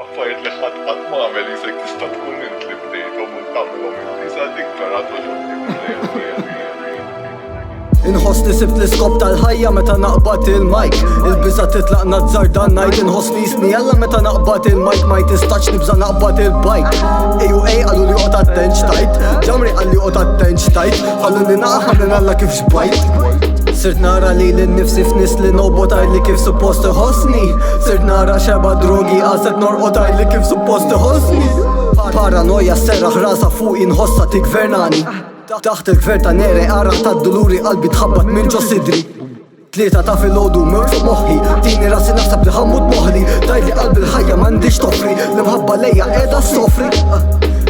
Affarijiet li ħadd m'għamel isek tista' tkun int li bdejthom u tagħmelhom inti sa diktarat Inħossni sibt l-iskop tal-ħajja meta naqbad il-mike Il-biża titlaq nazzar dan najt Inħossni jisni jalla meta naqbad il-mike Ma jtistax nibża naqbad il-bike AUA għallu li qot attenċ tajt Ġamri għalli qot attenċ tajt Għallu li naqħamlin għalla kif xbajt Sirt nara li l-nifsi f'nis li nobotaj li kif suppost iħossni Sirt nara xeba drogi għaset norqotaj li kif suppost iħossni Paranoja serraħ rasa fuq inħossa tikvernani Taħt il-gvern ta' nere għara ta' d-duluri qalbi tħabbat minn ġo sidri Tlieta ta' fil-ħodu mewt fuq moħħi Tini rasi naħseb li ħammut moħli Dajli qalbi l-ħajja mandiġ toffri L-mħabba lejja edha s-sofri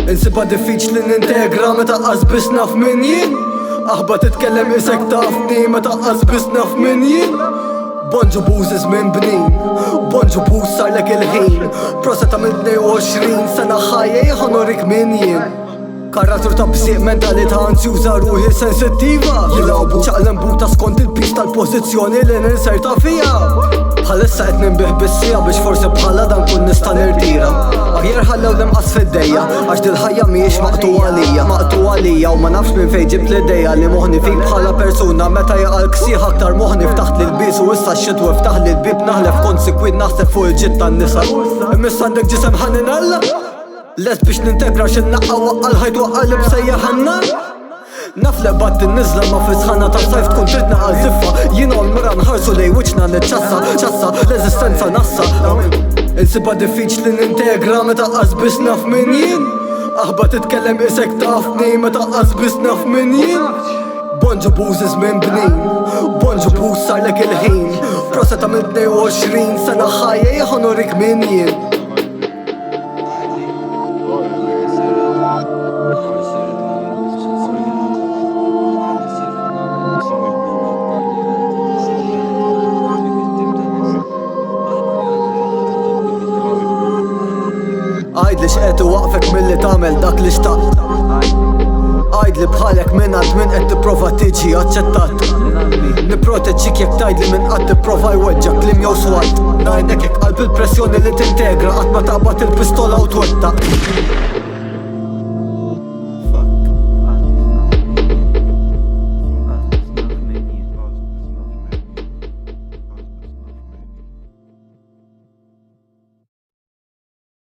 Insiba diffiċ li nintegra meta qasbis naf min jien Aħba titkellem isek tafni meta qasbis naf min jien Bonġu bużiz minn bnin Bonġu buż sarlek il-ħin Proseta minn 22 sena ħajja ħonorik min jien Karratur ta' bsiq mentalità ansjuża ruħi sensittiva Jilgħobu ċaqlem buta skont il-pis tal-pożizzjoni li ninserta fija Bħalissa qed ninbih bissija biex forsi bħala dan kun nista' nirtira Aħjar ħallew l-imqas fid-dejja għax dil-ħajja mhijiex maqtuwa lija u ma nafx minn fejn ġibt l-idea li moħni fik bħala persuna meta jaqal ksieħ aktar moħni ftaħt lil bis u issa x-xitwa ftaħ lil bib naħlef konsekwit naħseb fuq il-ġid tan-nisa Imissa għandek ġisem ħanin alla Les biex nintegra x'in-naqqa waqqal ħajt waqqal li bsejjaħanna Naf li bad nizla ma fisħana ta' sajf tkun trid naqal ziffa Jien u l-mira nħarsu lej wiċna nitċassa l-eżistenza nassa Insiba diffiċ li nintegra meta qasbis naf min jien Aħba titkellem isek tafni meta qasbis naf min jien Bonġu bużiz minn bnin Bonġu buż sarlek il-ħin Proseta minn 22 sena ħajja ħonorik min jien Għajd li xqetu waqfek mill-li tamel dak li xtaqt Għajd li bħalek minn għad minn qed tipprova tiġi aċċettat Niproteġġik jek tajd li minn qed tipprova jweġġak klim jew swat Najdek jek qalb il-pressjoni li tintegra qatt ma taqbad il-pistola u twettaq